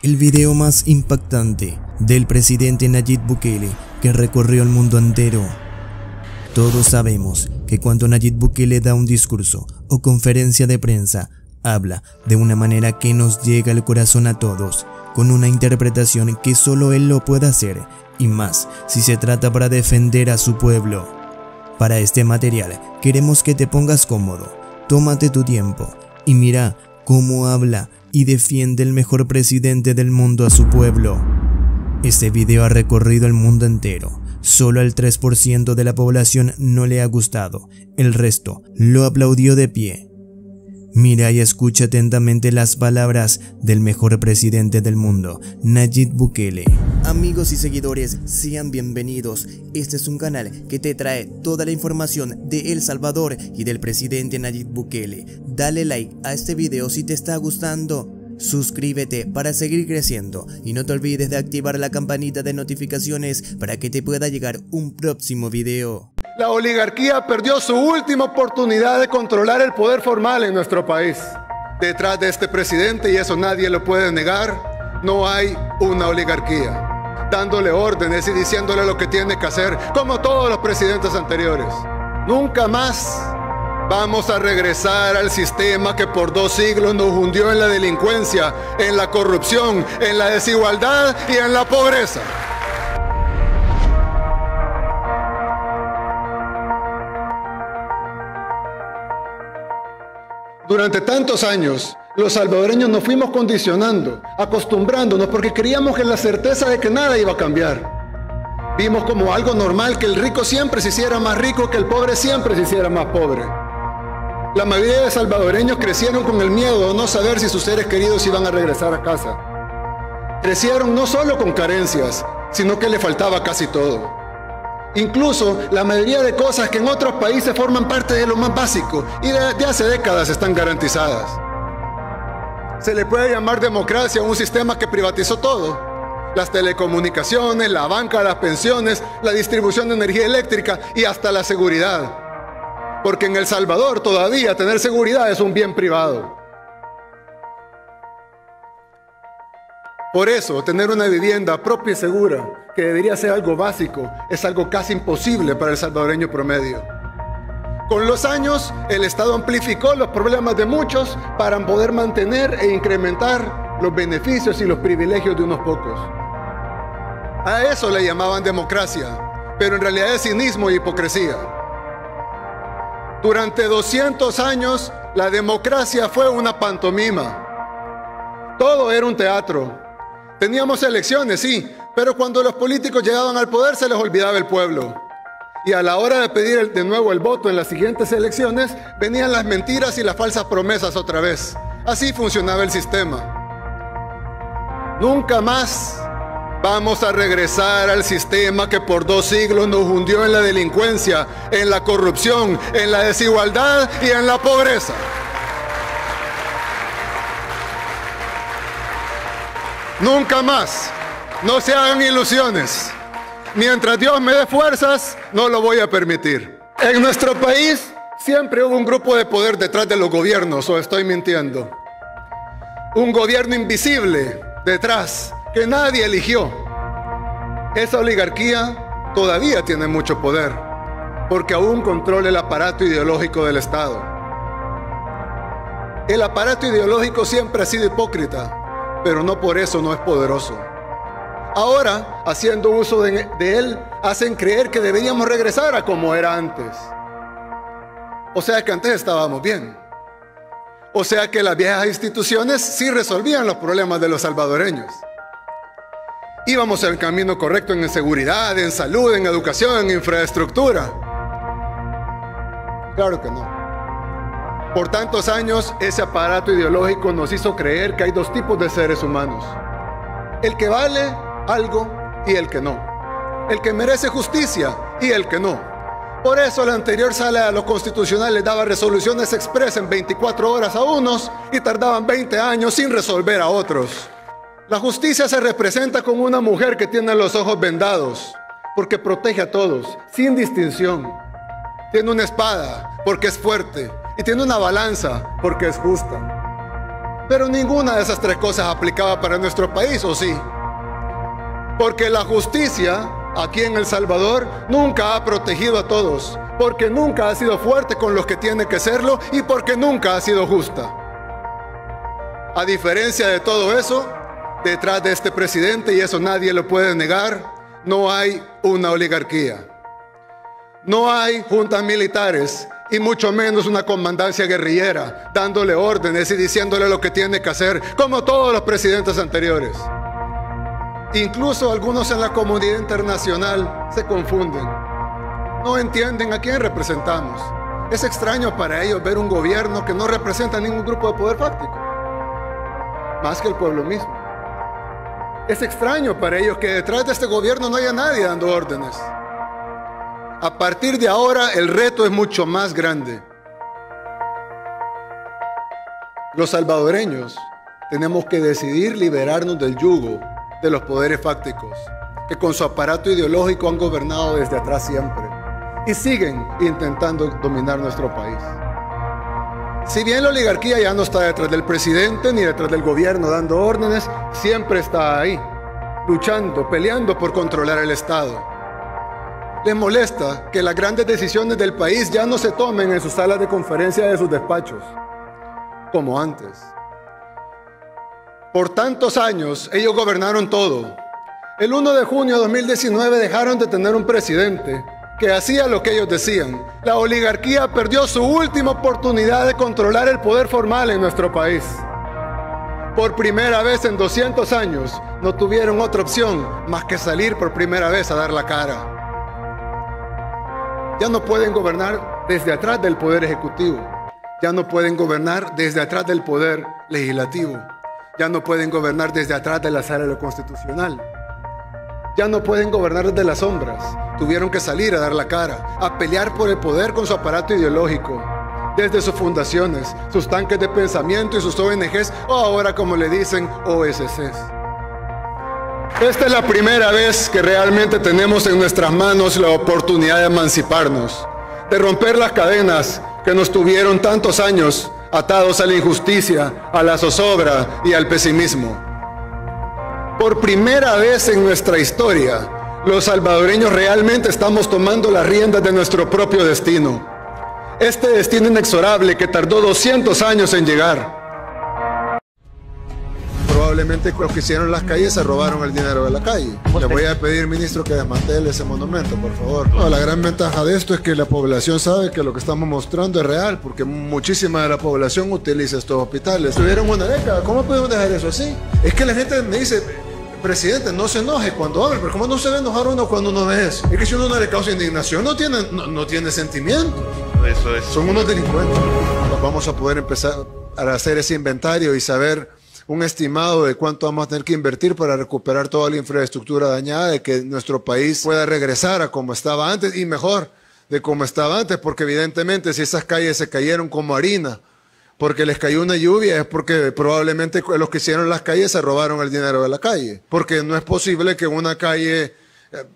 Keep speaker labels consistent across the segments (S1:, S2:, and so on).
S1: el video más impactante del presidente Nayib Bukele que recorrió el mundo entero. Todos sabemos que cuando Nayib Bukele da un discurso o conferencia de prensa, habla de una manera que nos llega al corazón a todos, con una interpretación que solo él lo puede hacer, y más si se trata para defender a su pueblo. Para este material queremos que te pongas cómodo, tómate tu tiempo y mira cómo habla y defiende el mejor presidente del mundo a su pueblo. Este video ha recorrido el mundo entero. Solo al 3% de la población no le ha gustado, el resto lo aplaudió de pie. Mira y escucha atentamente las palabras del mejor presidente del mundo, Nayib Bukele. Amigos y seguidores, sean bienvenidos. Este es un canal que te trae toda la información de El Salvador y del presidente Nayib Bukele. Dale like a este video si te está gustando. Suscríbete para seguir creciendo y no te olvides de activar la campanita de notificaciones para que te pueda llegar un próximo video.
S2: La oligarquía perdió su última oportunidad de controlar el poder formal en nuestro país. Detrás de este presidente, y eso nadie lo puede negar, no hay una oligarquía, dándole órdenes y diciéndole lo que tiene que hacer, como todos los presidentes anteriores. Nunca más vamos a regresar al sistema que por 2 siglos nos hundió en la delincuencia, en la corrupción, en la desigualdad y en la pobreza. Durante tantos años, los salvadoreños nos fuimos condicionando, acostumbrándonos, porque creíamos en la certeza de que nada iba a cambiar. Vimos como algo normal que el rico siempre se hiciera más rico, que el pobre siempre se hiciera más pobre. La mayoría de salvadoreños crecieron con el miedo de no saber si sus seres queridos iban a regresar a casa. Crecieron no solo con carencias, sino que le faltaba casi todo. Incluso la mayoría de cosas que en otros países forman parte de lo más básico y de hace décadas están garantizadas. Se le puede llamar democracia a un sistema que privatizó todo: las telecomunicaciones, la banca, las pensiones, la distribución de energía eléctrica y hasta la seguridad. Porque en El Salvador todavía tener seguridad es un bien privado. Por eso, tener una vivienda propia y segura, que debería ser algo básico, es algo casi imposible para el salvadoreño promedio. Con los años, el Estado amplificó los problemas de muchos para poder mantener e incrementar los beneficios y los privilegios de unos pocos. A eso le llamaban democracia, pero en realidad es cinismo y hipocresía. Durante 200 años, la democracia fue una pantomima. Todo era un teatro. Teníamos elecciones, sí, pero cuando los políticos llegaban al poder se les olvidaba el pueblo. Y a la hora de pedir de nuevo el voto en las siguientes elecciones, venían las mentiras y las falsas promesas otra vez. Así funcionaba el sistema. Nunca más vamos a regresar al sistema que por 2 siglos nos hundió en la delincuencia, en la corrupción, en la desigualdad y en la pobreza. Nunca más. No se hagan ilusiones. Mientras Dios me dé fuerzas, no lo voy a permitir. En nuestro país siempre hubo un grupo de poder detrás de los gobiernos, ¿o estoy mintiendo? Un gobierno invisible detrás, que nadie eligió. Esa oligarquía todavía tiene mucho poder, porque aún controla el aparato ideológico del Estado. El aparato ideológico siempre ha sido hipócrita, pero no por eso no es poderoso. Ahora, haciendo uso de él, hacen creer que deberíamos regresar a como era antes. O sea que antes estábamos bien. O sea que las viejas instituciones sí resolvían los problemas de los salvadoreños. Íbamos en el camino correcto en seguridad, en salud, en educación, en infraestructura. Claro que no. Por tantos años, ese aparato ideológico nos hizo creer que hay 2 tipos de seres humanos: el que vale algo y el que no, el que merece justicia y el que no. Por eso la anterior sala de lo constitucional les daba resoluciones expresas en 24 horas a unos y tardaban 20 años sin resolver a otros. La justicia se representa como una mujer que tiene los ojos vendados, porque protege a todos, sin distinción. Tiene una espada, porque es fuerte, y tiene una balanza, porque es justa. Pero ninguna de esas tres cosas aplicaba para nuestro país, ¿o sí? Porque la justicia aquí en El Salvador nunca ha protegido a todos, porque nunca ha sido fuerte con los que tiene que serlo y porque nunca ha sido justa. A diferencia de todo eso, detrás de este presidente, y eso nadie lo puede negar, no hay una oligarquía. No hay juntas militares y mucho menos una comandancia guerrillera dándole órdenes y diciéndole lo que tiene que hacer, como todos los presidentes anteriores. Incluso algunos en la comunidad internacional se confunden. No entienden a quién representamos. Es extraño para ellos ver un gobierno que no representa ningún grupo de poder fáctico, más que el pueblo mismo. Es extraño para ellos que detrás de este gobierno no haya nadie dando órdenes. A partir de ahora, el reto es mucho más grande. Los salvadoreños tenemos que decidir liberarnos del yugo de los poderes fácticos, que con su aparato ideológico han gobernado desde atrás siempre y siguen intentando dominar nuestro país. Si bien la oligarquía ya no está detrás del presidente ni detrás del gobierno dando órdenes, siempre está ahí, luchando, peleando por controlar el Estado. Les molesta que las grandes decisiones del país ya no se tomen en sus salas de conferencia de sus despachos, como antes. Por tantos años, ellos gobernaron todo. El 1 de junio de 2019 dejaron de tener un presidente que hacía lo que ellos decían. La oligarquía perdió su última oportunidad de controlar el poder formal en nuestro país. Por primera vez en 200 años, no tuvieron otra opción más que salir por primera vez a dar la cara. Ya no pueden gobernar desde atrás del poder ejecutivo. Ya no pueden gobernar desde atrás del poder legislativo. Ya no pueden gobernar desde atrás de la sala de lo constitucional. Ya no pueden gobernar desde las sombras. Tuvieron que salir a dar la cara, a pelear por el poder con su aparato ideológico, desde sus fundaciones, sus tanques de pensamiento y sus ONGs, o ahora como le dicen, OSCs. Esta es la primera vez que realmente tenemos en nuestras manos la oportunidad de emanciparnos, de romper las cadenas que nos tuvieron tantos años atados a la injusticia, a la zozobra y al pesimismo. Por primera vez en nuestra historia, los salvadoreños realmente estamos tomando las riendas de nuestro propio destino. Este destino inexorable que tardó 200 años en llegar. Probablemente los que hicieron las calles se robaron el dinero de la calle. Le voy a pedir, ministro, que desmantele ese monumento, por favor. No, la gran ventaja de esto es que la población sabe que lo que estamos mostrando es real, porque muchísima de la población utiliza estos hospitales. Tuvieron una década, ¿cómo podemos dejar eso así? Es que la gente me dice, presidente, no se enoje cuando hable, pero ¿cómo no se va a enojar uno cuando uno ve eso? Es que si uno no le causa indignación, no tiene sentimiento.
S3: Eso es.
S2: Son unos delincuentes. Vamos a poder empezar a hacer ese inventario y saber un estimado de cuánto vamos a tener que invertir para recuperar toda la infraestructura dañada, de que nuestro país pueda regresar a como estaba antes y mejor de como estaba antes, porque evidentemente si esas calles se cayeron como harina, porque les cayó una lluvia, es porque probablemente los que hicieron las calles se robaron el dinero de la calle, porque no es posible que una calle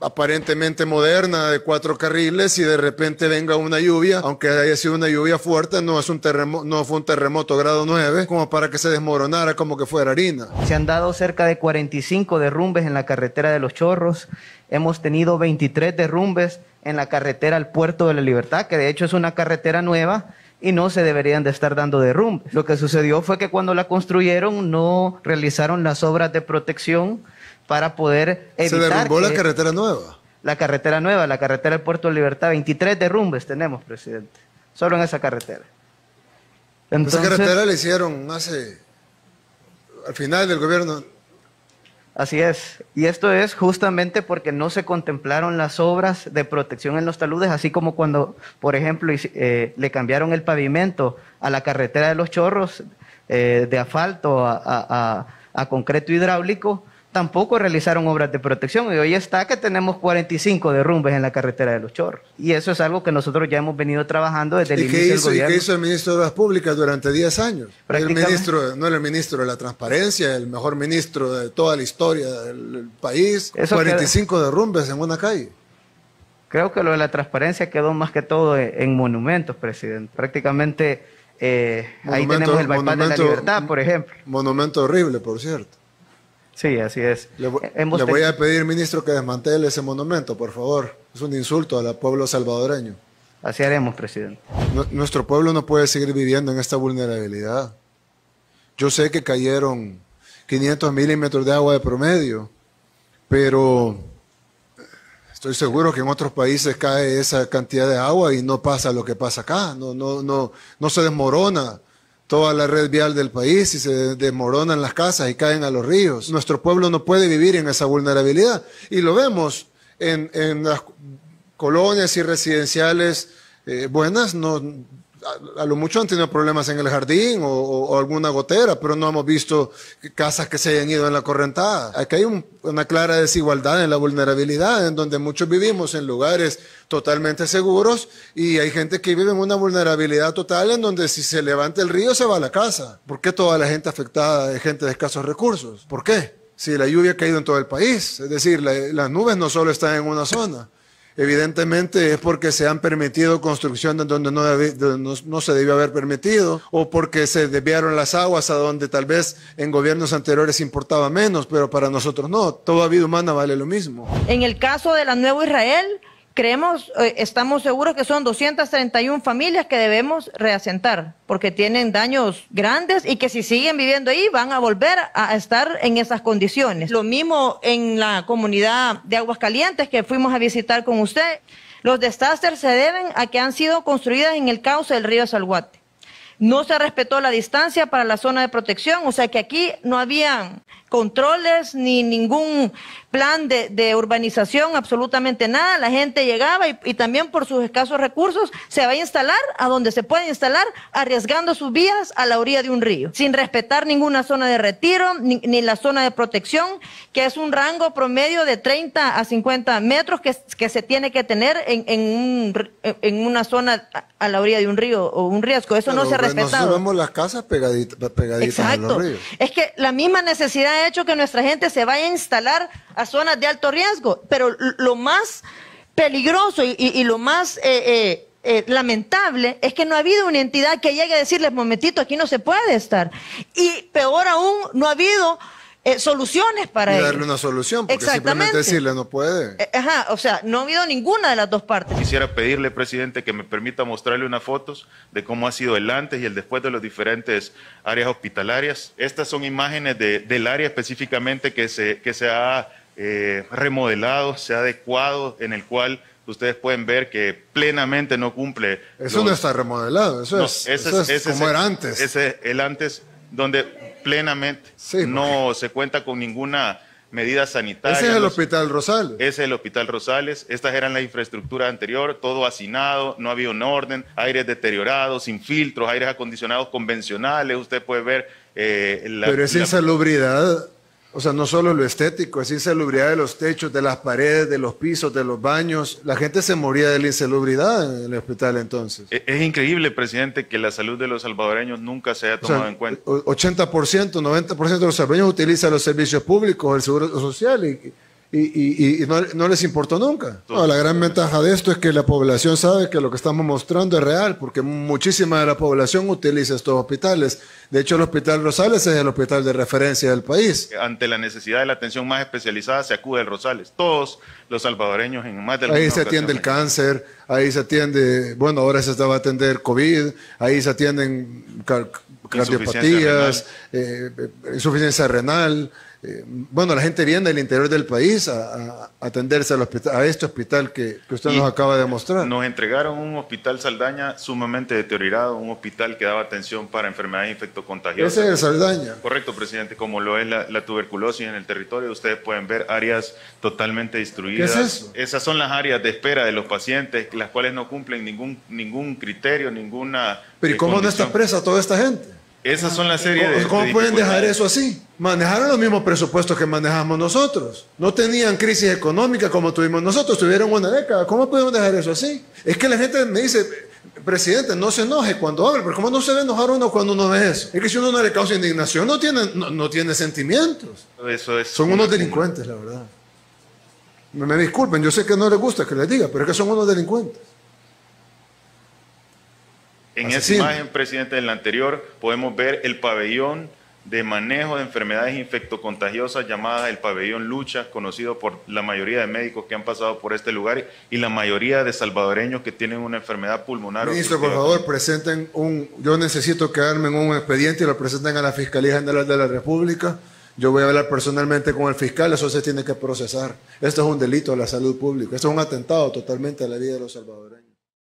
S2: aparentemente moderna de 4 carriles y de repente venga una lluvia, aunque haya sido una lluvia fuerte, no fue un terremoto grado 9 como para que se desmoronara como que fuera harina.
S4: Se han dado cerca de 45 derrumbes en la carretera de Los Chorros. Hemos tenido 23 derrumbes en la carretera al Puerto de la Libertad, que de hecho es una carretera nueva y no se deberían de estar dando derrumbes. Lo que sucedió fue que cuando la construyeron no realizaron las obras de protección para poder evitar.
S2: ¿Se derrumbó la carretera nueva?
S4: La carretera nueva, la carretera del Puerto de Libertad, 23 derrumbes tenemos, presidente, solo en esa carretera. Entonces,
S2: esa carretera la hicieron al final del gobierno.
S4: Así es, y esto es justamente porque no se contemplaron las obras de protección en los taludes, así como cuando, por ejemplo, le cambiaron el pavimento a la carretera de Los Chorros de asfalto a concreto hidráulico. Tampoco realizaron obras de protección y hoy está que tenemos 45 derrumbes en la carretera de Los Chorros. Y eso es algo que nosotros ya hemos venido trabajando desde el inicio del gobierno.
S2: ¿Y qué hizo el ministro de Obras Públicas durante 10 años? No era el ministro de la Transparencia, el mejor ministro de toda la historia del país. 45 derrumbes en una calle.
S4: Creo que lo de la transparencia quedó más que todo en monumentos, presidente. Prácticamente ahí tenemos el bypass de la Libertad, por ejemplo.
S2: Monumento horrible, por cierto.
S4: Sí, así es.
S2: Le voy a pedir, ministro, que desmantele ese monumento, por favor. Es un insulto al pueblo salvadoreño.
S4: Así haremos, presidente.
S2: Nuestro pueblo no puede seguir viviendo en esta vulnerabilidad. Yo sé que cayeron 500 milímetros de agua de promedio, pero estoy seguro que en otros países cae esa cantidad de agua y no pasa lo que pasa acá. No se desmorona toda la red vial del país y se desmoronan las casas y caen a los ríos. Nuestro pueblo no puede vivir en esa vulnerabilidad y lo vemos en las colonias y residenciales buenas. A lo mucho han tenido problemas en el jardín o alguna gotera, pero no hemos visto casas que se hayan ido en la correntada. Aquí hay una clara desigualdad en la vulnerabilidad, en donde muchos vivimos en lugares totalmente seguros y hay gente que vive en una vulnerabilidad total en donde si se levanta el río se va a la casa. ¿Por qué toda la gente afectada es gente de escasos recursos? ¿Por qué? Si la lluvia ha caído en todo el país, es decir, las nubes no solo están en una zona. Evidentemente es porque se han permitido construcciones donde no se debió haber permitido, o porque se desviaron las aguas a donde tal vez en gobiernos anteriores importaba menos, pero para nosotros no. Toda vida humana vale lo mismo.
S3: En el caso de la Nuevo Israel, estamos seguros que son 231 familias que debemos reasentar, porque tienen daños grandes y que si siguen viviendo ahí van a volver a estar en esas condiciones. Lo mismo en la comunidad de Aguascalientes que fuimos a visitar con usted. Los desastres se deben a que han sido construidas en el cauce del río Salhuate. No se respetó la distancia para la zona de protección, o sea que aquí no habían controles ni ningún plan de urbanización, absolutamente nada. La gente llegaba y también por sus escasos recursos se va a instalar a donde se puede instalar, arriesgando sus vías a la orilla de un río, sin respetar ninguna zona de retiro ni la zona de protección, que es un rango promedio de 30 a 50 metros que se tiene que tener en una zona a la orilla de un río o un riesgo. Eso no se ha respetado.
S2: Nosotros vemos las casas pegaditas a los ríos.
S3: Es que la misma necesidad ha hecho que nuestra gente se vaya a instalar a zonas de alto riesgo, pero lo más peligroso y lo más lamentable es que no ha habido una entidad que llegue a decirles, momentito, aquí no se puede estar. Y peor aún, no ha habido soluciones para ello.
S2: Darle una solución, porque simplemente decirle no puede.
S3: O sea, no ha habido ninguna de las dos partes.
S5: Quisiera pedirle, presidente, que me permita mostrarle unas fotos de cómo ha sido el antes y el después de las diferentes áreas hospitalarias. Estas son imágenes del área específicamente que se ha remodelado, se ha adecuado, en el cual ustedes pueden ver que plenamente no cumple.
S2: Eso no está remodelado, eso es como era antes.
S5: Ese es el antes, donde plenamente no se cuenta con ninguna medida sanitaria.
S2: Ese es el Hospital Rosales.
S5: Ese es el Hospital Rosales. Estas eran la infraestructura anterior, todo hacinado, no había un orden, aires deteriorados, sin filtros, aires acondicionados convencionales. Usted puede ver
S2: Pero esa insalubridad, o sea, no solo lo estético, es insalubridad de los techos, de las paredes, de los pisos, de los baños. La gente se moría de la insalubridad en el hospital entonces.
S5: Es increíble, presidente, que la salud de los salvadoreños nunca se haya tomado en cuenta.
S2: 80%, 90% de los salvadoreños utilizan los servicios públicos, el seguro social y no les importó nunca. No, la gran ventaja de esto es que la población sabe que lo que estamos mostrando es real, porque muchísima de la población utiliza estos hospitales. De hecho, el Hospital Rosales es el hospital de referencia del país.
S5: Ante la necesidad de la atención más especializada se acude al Rosales. Todos los salvadoreños en más de alguna
S2: Ahí se atiende el cáncer, ahí se atiende, bueno, ahora se va a atender COVID, ahí se atienden cardiopatías, insuficiencia renal. Bueno, la gente viene del interior del país a atenderse a este hospital que usted nos acaba de mostrar.
S5: Nos entregaron un hospital Saldaña sumamente deteriorado, un hospital que daba atención para enfermedades infectocontagiosas.
S2: Ese es el Saldaña.
S5: Correcto, presidente, como lo es la tuberculosis en el territorio. Ustedes pueden ver áreas totalmente destruidas.
S2: ¿Qué es eso?
S5: Esas son las áreas de espera de los pacientes, las cuales no cumplen ningún criterio, ninguna
S2: Pero ¿y cómo no está presa toda esta gente?
S5: Esas son las series de...
S2: ¿Cómo pueden dejar eso así? Manejaron los mismos presupuestos que manejamos nosotros. No tenían crisis económica como tuvimos nosotros, tuvieron una década. ¿Cómo podemos dejar eso así? Es que la gente me dice, presidente, no se enoje cuando hable, pero ¿cómo no se debe enojar uno cuando uno ve eso? Es que si uno no le causa indignación, no tiene sentimientos. Son unos delincuentes, la verdad. Me disculpen, yo sé que no les gusta que les diga, pero es que son unos delincuentes.
S5: En esa imagen, presidente, en la anterior, podemos ver el pabellón de manejo de enfermedades infectocontagiosas llamada el pabellón Lucha, conocido por la mayoría de médicos que han pasado por este lugar y la mayoría de salvadoreños que tienen una enfermedad pulmonar.
S2: Ministro, por favor, presenten yo necesito quedarme en un expediente y lo presenten a la Fiscalía General de la República. Yo voy a hablar personalmente con el fiscal, eso se tiene que procesar. Esto es un delito a la salud pública, esto es un atentado totalmente a la vida de los salvadoreños.